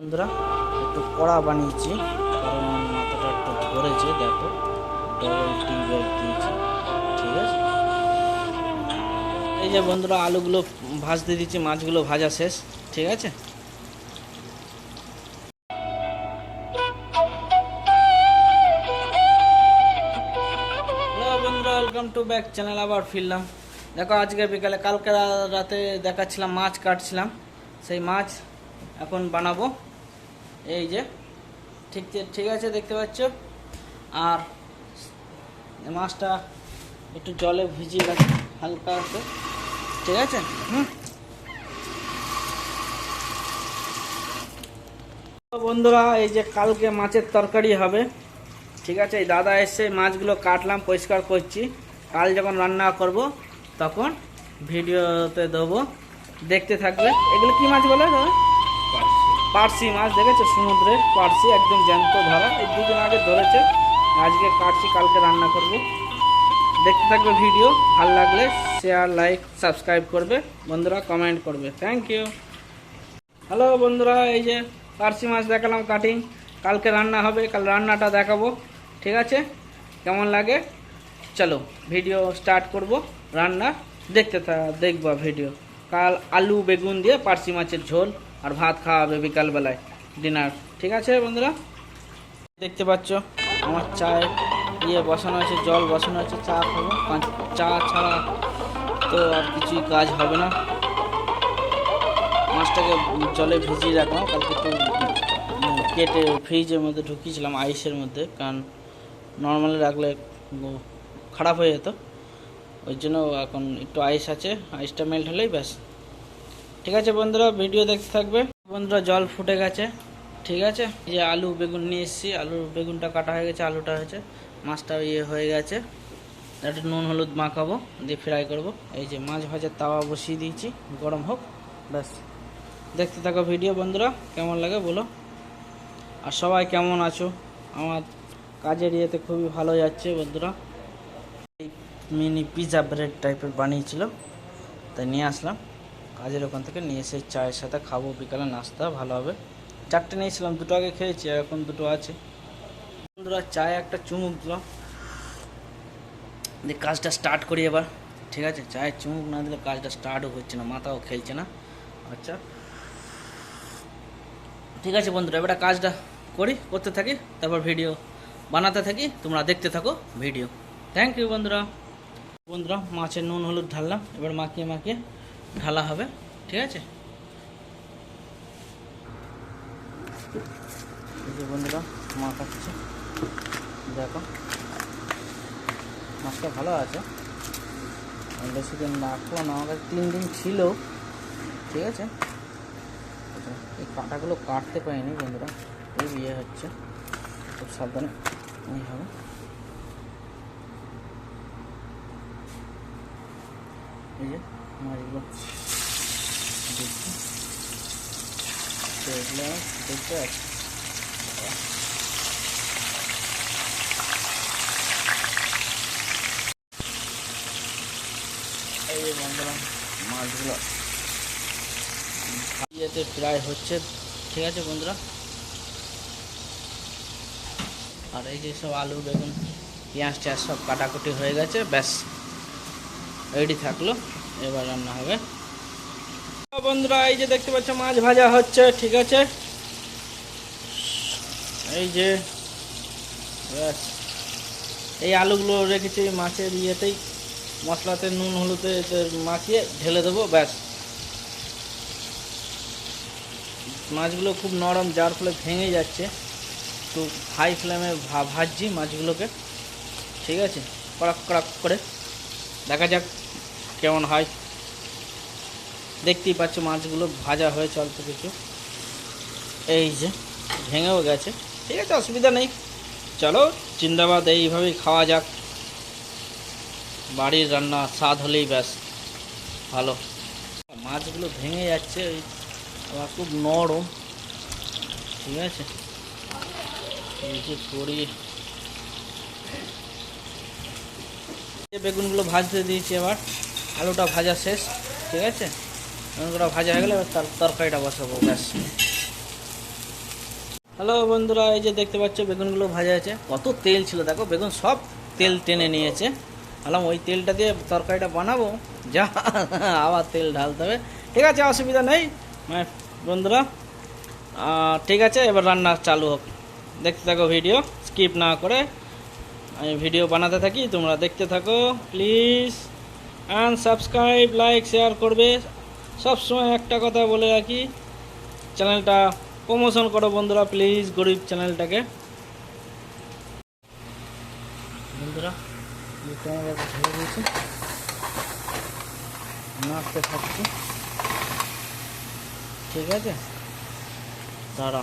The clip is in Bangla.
বন্ধুরা একটু কড়া বানিয়েছি কারণ মাথাটা একটু ধরেছে, দেখো ডবল টিউবওয়েল দিয়েছি। ঠিক আছে, এই যে বন্ধুরা আলুগুলো ভাজতে দিচ্ছি, মাছগুলো ভাজা শেষ। ঠিক আছে, হ্যালো বন্ধুরা, ওয়েলকাম টু ব্যাক চ্যানেল। আবার ফিরলাম। দেখো আজকে বিকালে, কালকে রাতে দেখাচ্ছিলাম মাছ কাটছিলাম, সেই মাছ এখন বানাবো। এই যে ঠিক আছে, দেখতে পাচ্ছ। আর মাছটা একটু জলে ভিজিয়ে রাখি হালকা আছে। ঠিক আছে, বন্ধুরা এই যে কালকে মাছের তরকারি হবে। ঠিক আছে, এই দাদা এসে মাছগুলো কাটলাম, পরিষ্কার করছি। কাল যখন রান্না করব তখন ভিডিওতে দেবো, দেখতে থাকবে। এগুলো কি মাছ বলে দাদা? পার্সি মাছ। দেখেছো, সমুদ্রের পার্সি, একদম জ্যান্ত ধরা। এই দুদিন আগে ধরেছে, আজকে কাটছি, কালকে রান্না করব। দেখতে থাকবে ভিডিও। ভালো লাগলে শেয়ার, লাইক, সাবস্ক্রাইব করবে বন্ধুরা, কমেন্ট করবে। Thank you. হ্যালো বন্ধুরা, এই যে পার্সি মাছ দেখালাম কাটিং, কালকে রান্না হবে, কাল রান্নাটা দেখাবো। ঠিক আছে, কেমন লাগে চলো ভিডিও স্টার্ট করব। রান্না দেখবা ভিডিও। কাল আলু বেগুন দিয়ে পার্সি মাছের ঝোল আর ভাত খাওয়া হবে বিকালবেলায়, ডিনার। ঠিক আছে বন্ধুরা, দেখতে পাচ্ছ আমার চায় বসানো আছে, জল বসানো আছে, চা খাবো। চা ছাড়া তো আর কিছুই কাজ হবে না। মাছটাকে জলে ভিজিয়ে রাখলাম, কালকে একটু কেটে ফ্রিজের মধ্যে ঢুকিয়েছিলাম, আইসের মধ্যে, কারণ নর্মালি রাখলে খারাপ হয়ে যেত। ওই জন্য এখন একটু আইস আছে, আইসটা মেল্ট হলেই ব্যাস। ঠিক আছে বন্ধুরা, ভিডিও দেখতে থাকবে। বন্ধুরা জল ফুটে গেছে। ঠিক আছে, এই যে আলু বেগুন নিয়ে এসেছি, আলু বেগুনটা কাটা হয়ে গেছে, আলুটা হয়েছে, মাছটা হয়ে গেছে। একটু নুন হলুদ মাখাবো, দিয়ে ফ্রাই করব। এই যে মাছ ভাজার তাওয়া বসিয়ে দিয়েছি, গরম হোক ব্যাস। দেখতে থাকো ভিডিও বন্ধুরা, কেমন লাগে বলো। আর সবাই কেমন আছো? আমার কাজের ইয়েতে খুবই ভালো যাচ্ছে বন্ধুরা। এই মিনি পিৎজা ব্রেড টাইপের বানিয়েছিল, তাই নিয়ে আসলাম কাজের ওখান থেকে, নিয়ে এসে চায়ের সাথে খাবো, বিকালে নাস্তা ভালো হবে। 4টে নিয়েছিলাম, 2টো আগে খেয়েছি, আর এখন 2টো আছে। বন্ধুরা চায়ে একটা চুমুক দিলাম, দিয়ে কাজটা স্টার্ট করি এবার। ঠিক আছে, চায়ের চুমুক না দিলে কাজটা স্টার্টও হচ্ছে না, মাথাও খেলছে না। আচ্ছা ঠিক আছে বন্ধুরা, এবার কাজটা করতে থাকি, তারপর ভিডিও বানাতে থাকি, তোমরা দেখতে থাকো ভিডিও। থ্যাংক ইউ বন্ধুরা। বন্ধুরা মাছের নুন হলুদ ঢাললাম, এবার মাখিয়ে মাখিয়ে ঢালা হবে। ঠিক আছে, এই যে বন্ধুরা মাখাচ্ছি, দেখো মাছটা ভালো আছে, বেশি দিন রাখলো না, আমার কাছে 3 দিন ছিল। ঠিক আছে, এই কাঁটাগুলো কাটতে পারিনি বন্ধুরা, এই বিয়ে হচ্ছে, খুব সাবধানে এই হবে। এই যে মাছগুলো দেখছি, এগুলো দেখতে আছে। এই যে বন্ধুরা মাছগুলো ইয়েতে প্রায় হচ্ছে। ঠিক আছে বন্ধুরা, আর এই যে সব আলু বেগুন পেঁয়াজ টিয়াজ সব কাটাকুটি হয়ে গেছে, ব্যাস রেডি থাকলো, এবার রান্না হবে। বন্ধুরা এই যে দেখতে পাচ্ছ মাছ ভাজা হচ্ছে। ঠিক আছে, এই যে ব্যাস এই আলুগুলো রেখেছি মাছের ইয়েতেই, মশলাতে নুন হলুদে মাখিয়ে ঢেলে দেবো, ব্যাস। মাছগুলো খুব নরম, যার ফলে ভেঙে যাচ্ছে, একটু হাই ফ্লেমে ভাজছি মাছগুলোকে। ঠিক আছে, কড়াক কড়াক করে, দেখা যাক কেমন হয়। দেখতেই পাচ্ছ মাছগুলো ভাজা হয়েছে অল্প কিছু, এই যে ভেঙেও গেছে। ঠিক আছে, অসুবিধা নেই, চলো জিন্দাবাদ, এইভাবেই খাওয়া যাক। বাড়ির রান্না স্বাদ হলেই ব্যাস ভালো। মাছগুলো ভেঙে যাচ্ছে, আবার খুব নরম। ঠিক আছে, এই যে করি, বেগুনগুলো ভাজতে দিয়েছি, এবার আলুটা ভাজা শেষ। ঠিক আছে, বেগুনগুলো ভাজা হয়ে গেলে এবার তরকারিটা বসাবো, ব্যাস। হ্যালো বন্ধুরা, এই যে দেখতে পাচ্ছ বেগুনগুলো ভাজা আছে, কত তেল ছিল দেখো, বেগুন সব তেল টেনে নিয়েছে। ভাবলাম ওই তেলটা দিয়ে তরকারিটা বানাবো, যা আবার তেল ঢালতে হবে। ঠিক আছে, অসুবিধা নেই বন্ধুরা। ঠিক আছে, এবার রান্না চালু হোক। দেখতে থাকো ভিডিও, স্কিপ না করে আমি ভিডিও বানাতে থাকি, তোমরা দেখতে থাকো please. And subscribe, like, share করবে। সবসময় একটা কথা বলে রাখি, চ্যানেলটা প্রমোশন করো বন্ধুরা প্লিজ, গরিব চ্যানেলটাকে। বন্ধুরা ভালো হয়েছে, নাড়তে থাকছি। ঠিক আছে, দাঁড়া।